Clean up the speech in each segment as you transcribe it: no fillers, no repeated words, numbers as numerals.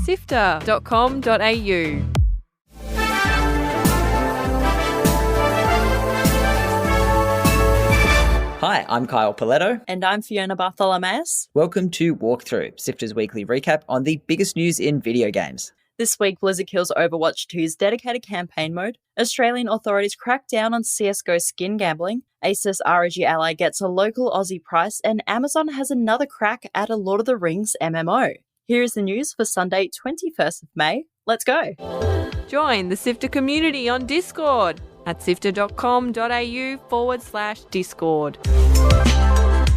SIFTER.com.au. Hi, I'm Kyle Pauletto. And I'm Fiona Bartholomaeus. Welcome to Walkthrough, SIFTER's weekly recap on the biggest news in video games. This week, Blizzard kills Overwatch 2's dedicated campaign mode, Australian authorities crack down on CSGO skin gambling, ASUS ROG Ally gets a local Aussie price, and Amazon has another crack at a Lord of the Rings MMO. Here is the news for Sunday, 21st of May. Let's go. Join the SIFTER community on Discord at sifter.com.au/Discord.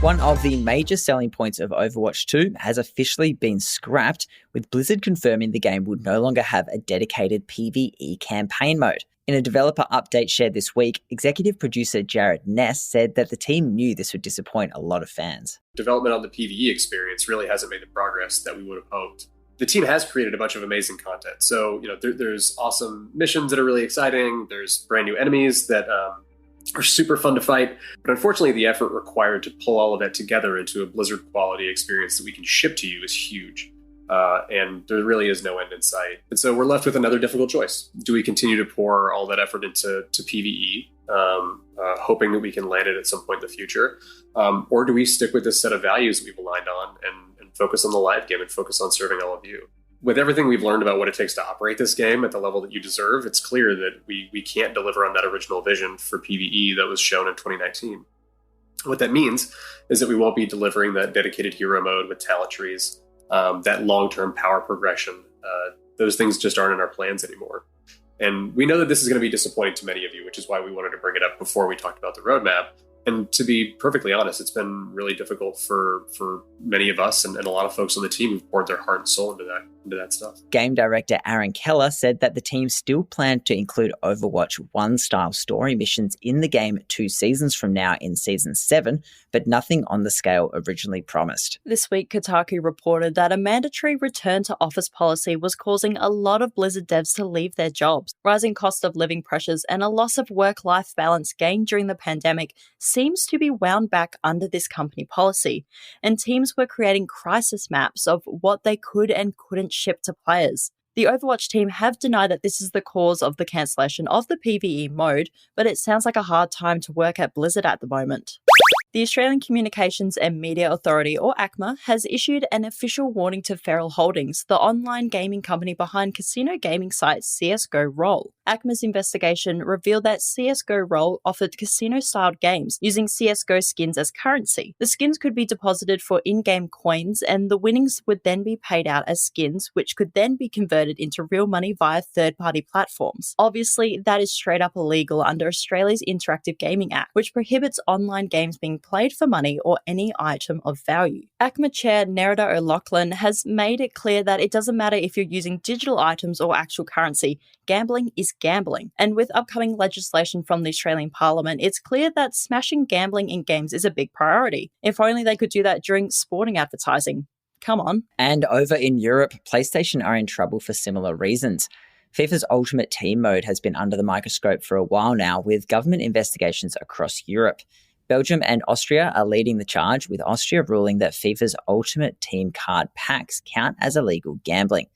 One of the major selling points of Overwatch 2 has officially been scrapped, with Blizzard confirming the game would no longer have a dedicated PvE campaign mode. In a developer update shared this week, executive producer Jared Ness said that the team knew this would disappoint a lot of fans. Development on the PvE experience really hasn't made the progress that we would have hoped. The team has created a bunch of amazing content. So, there's awesome missions that are really exciting. There's brand new enemies that are super fun to fight. But unfortunately, the effort required to pull all of that together into a Blizzard quality experience that we can ship to you is huge. And there really is no end in sight. And so we're left with another difficult choice. Do we continue to pour all that effort into PvE, hoping that we can land it at some point in the future? Or do we stick with this set of values that we've aligned on and focus on the live game and focus on serving all of you? With everything we've learned about what it takes to operate this game at the level that you deserve, it's clear that we can't deliver on that original vision for PvE that was shown in 2019. What that means is that we won't be delivering that dedicated hero mode with talent trees, that long-term power progression. Those things just aren't in our plans anymore. And we know that this is going to be disappointing to many of you, which is why we wanted to bring it up before we talked about the roadmap. And to be perfectly honest, it's been really difficult for many of us and a lot of folks on the team who've poured their heart and soul into that stuff. Game director Aaron Keller said that the team still planned to include Overwatch 1 style story missions in the game 2 seasons from now in Season 7, but nothing on the scale originally promised. This week, Kotaku reported that a mandatory return to office policy was causing a lot of Blizzard devs to leave their jobs. Rising cost of living pressures and a loss of work-life balance gained during the pandemic seems to be wound back under this company policy, and teams were creating crisis maps of what they could and couldn't ship to players. The Overwatch team have denied that this is the cause of the cancellation of the PvE mode, but it sounds like a hard time to work at Blizzard at the moment. The Australian Communications and Media Authority, or ACMA, has issued an official warning to Feral Holdings, the online gaming company behind casino gaming site CSGO Roll. ACMA's investigation revealed that CSGO Roll offered casino-styled games using CSGO skins as currency. The skins could be deposited for in-game coins, and the winnings would then be paid out as skins, which could then be converted into real money via third-party platforms. Obviously, that is straight up illegal under Australia's Interactive Gaming Act, which prohibits online games being played for money or any item of value. ACMA chair Nerida O'Loughlin has made it clear that it doesn't matter if you're using digital items or actual currency. Gambling is gambling. And with upcoming legislation from the Australian Parliament, it's clear that smashing gambling in games is a big priority. If only they could do that during sporting advertising. Come on. And over in Europe, PlayStation are in trouble for similar reasons. FIFA's Ultimate Team mode has been under the microscope for a while now, with government investigations across Europe. Belgium and Austria are leading the charge, with Austria ruling that FIFA's Ultimate Team card packs count as illegal gambling.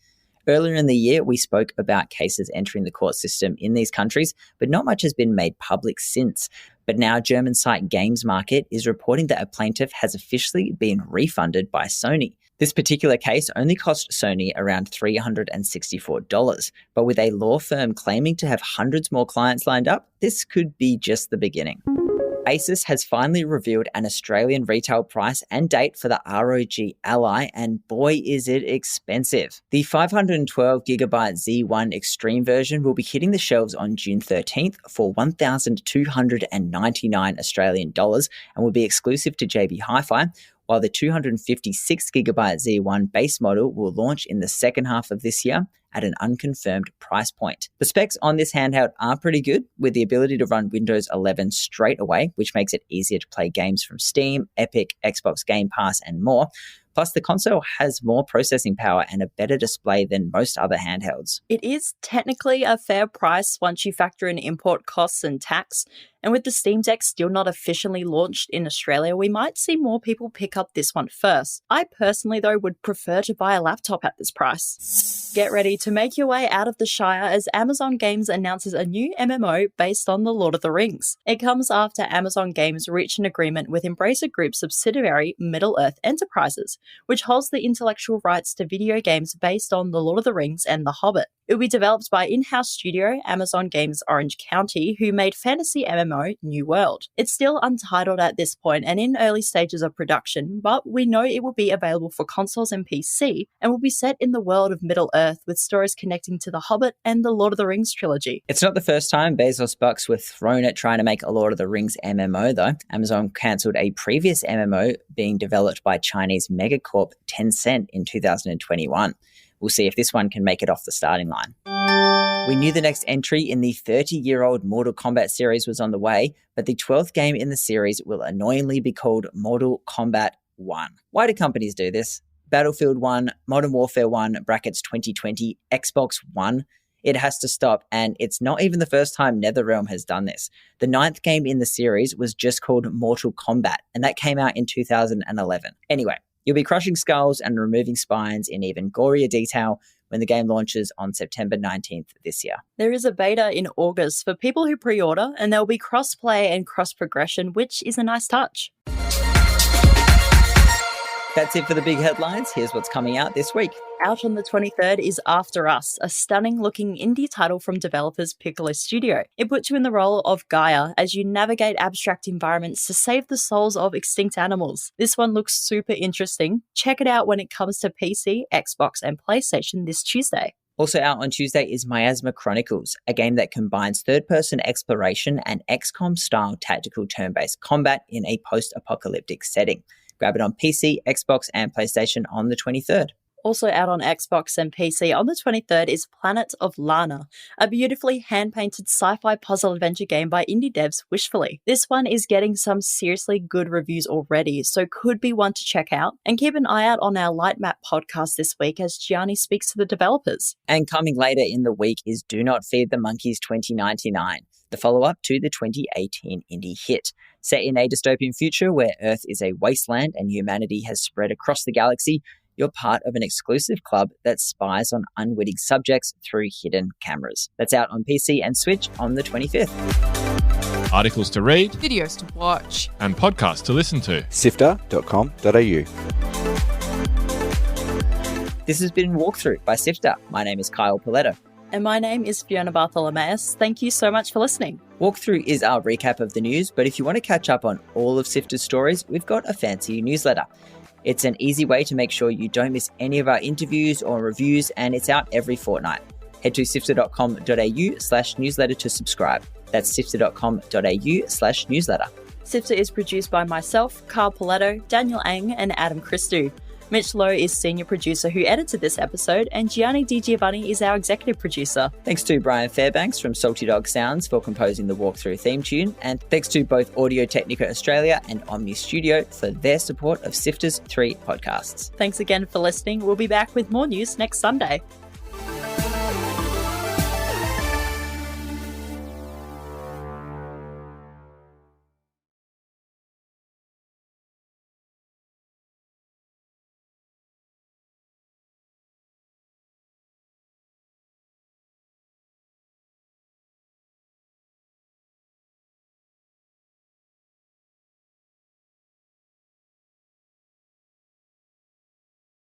Earlier in the year, we spoke about cases entering the court system in these countries, but not much has been made public since. But now German site Games Market is reporting that a plaintiff has officially been refunded by Sony. This particular case only cost Sony around $364, but with a law firm claiming to have hundreds more clients lined up, this could be just the beginning. ASUS has finally revealed an Australian retail price and date for the ROG Ally, and boy is it expensive. The 512GB Z1 Extreme version will be hitting the shelves on June 13th for $1,299 Australian dollars and will be exclusive to JB Hi-Fi, while the 256GB Z1 base model will launch in the second half of this year at an unconfirmed price point. The specs on this handheld are pretty good, with the ability to run Windows 11 straight away, which makes it easier to play games from Steam, Epic, Xbox Game Pass, and more. Plus, the console has more processing power and a better display than most other handhelds. It is technically a fair price once you factor in import costs and tax. And with the Steam Deck still not officially launched in Australia, we might see more people pick up this one first. I personally, though, would prefer to buy a laptop at this price. Get ready to make your way out of the Shire as Amazon Games announces a new MMO based on The Lord of the Rings. It comes after Amazon Games reached an agreement with Embracer Group's subsidiary Middle-earth Enterprises, which holds the intellectual rights to video games based on The Lord of the Rings and The Hobbit. It will be developed by in-house studio Amazon Games Orange County, who made fantasy MMO New World. It's still untitled at this point and in early stages of production, but we know it will be available for consoles and PC, and will be set in the world of Middle-earth with stories connecting to The Hobbit and the Lord of the Rings trilogy. It's not the first time Bezos bucks were thrown at trying to make a Lord of the Rings MMO, though. Amazon cancelled a previous MMO being developed by Chinese megacorp Tencent in 2021. We'll see if this one can make it off the starting line. We knew the next entry in the 30-year-old Mortal Kombat series was on the way, but the 12th game in the series will annoyingly be called Mortal Kombat 1. Why do companies do this? Battlefield 1, Modern Warfare 1, brackets 2020, Xbox One. It has to stop, and it's not even the first time NetherRealm has done this. The 9th game in the series was just called Mortal Kombat, and that came out in 2011. Anyway, you'll be crushing skulls and removing spines in even gorier detail when the game launches on September 19th this year. There is a beta in August for people who pre-order, and there will be cross-play and cross-progression, which is a nice touch. That's it for the big headlines. Here's what's coming out this week. Out on the 23rd is After Us, a stunning-looking indie title from developers Piccolo Studio. It puts you in the role of Gaia as you navigate abstract environments to save the souls of extinct animals. This one looks super interesting. Check it out when it comes to PC, Xbox, and PlayStation this Tuesday. Also out on Tuesday is MIASMA Chronicles, a game that combines third-person exploration and XCOM-style tactical turn-based combat in a post-apocalyptic setting. Grab it on PC, Xbox, and PlayStation on the 23rd. Also out on Xbox and PC on the 23rd is Planet of Lana, a beautifully hand-painted sci-fi puzzle adventure game by indie devs Wishfully. This one is getting some seriously good reviews already, so could be one to check out. And keep an eye out on our Lightmap podcast this week as Gianni speaks to the developers. And coming later in the week is Do Not Feed the Monkeys 2099, the follow-up to the 2018 indie hit. Set in a dystopian future where Earth is a wasteland and humanity has spread across the galaxy, you're part of an exclusive club that spies on unwitting subjects through hidden cameras. That's out on PC and Switch on the 25th. Articles to read, Videos to watch, and podcasts to listen to. SIFTER.com.au. This has been Walkthrough by SIFTER. My name is Kyle Pauletto. And my name is Fiona Bartholomaeus. Thank you so much for listening. Walkthrough is our recap of the news, but if you want to catch up on all of SIFTER's stories, we've got a fancy newsletter. It's an easy way to make sure you don't miss any of our interviews or reviews, and it's out every fortnight. Head to sifter.com.au/newsletter to subscribe. That's sifter.com.au/newsletter. SIFTER is produced by myself, Carl Pauletto, Daniel Ang, and Adam Christou. Mitch Lowe is senior producer who edited this episode, and Gianni Di Giovanni is our executive producer. Thanks to Brian Fairbanks from Salty Dog Sounds for composing the Walkthrough theme tune, and thanks to both Audio Technica Australia and Omny Studio for their support of SIFTER's 3 podcasts. Thanks again for listening. We'll be back with more news next Sunday.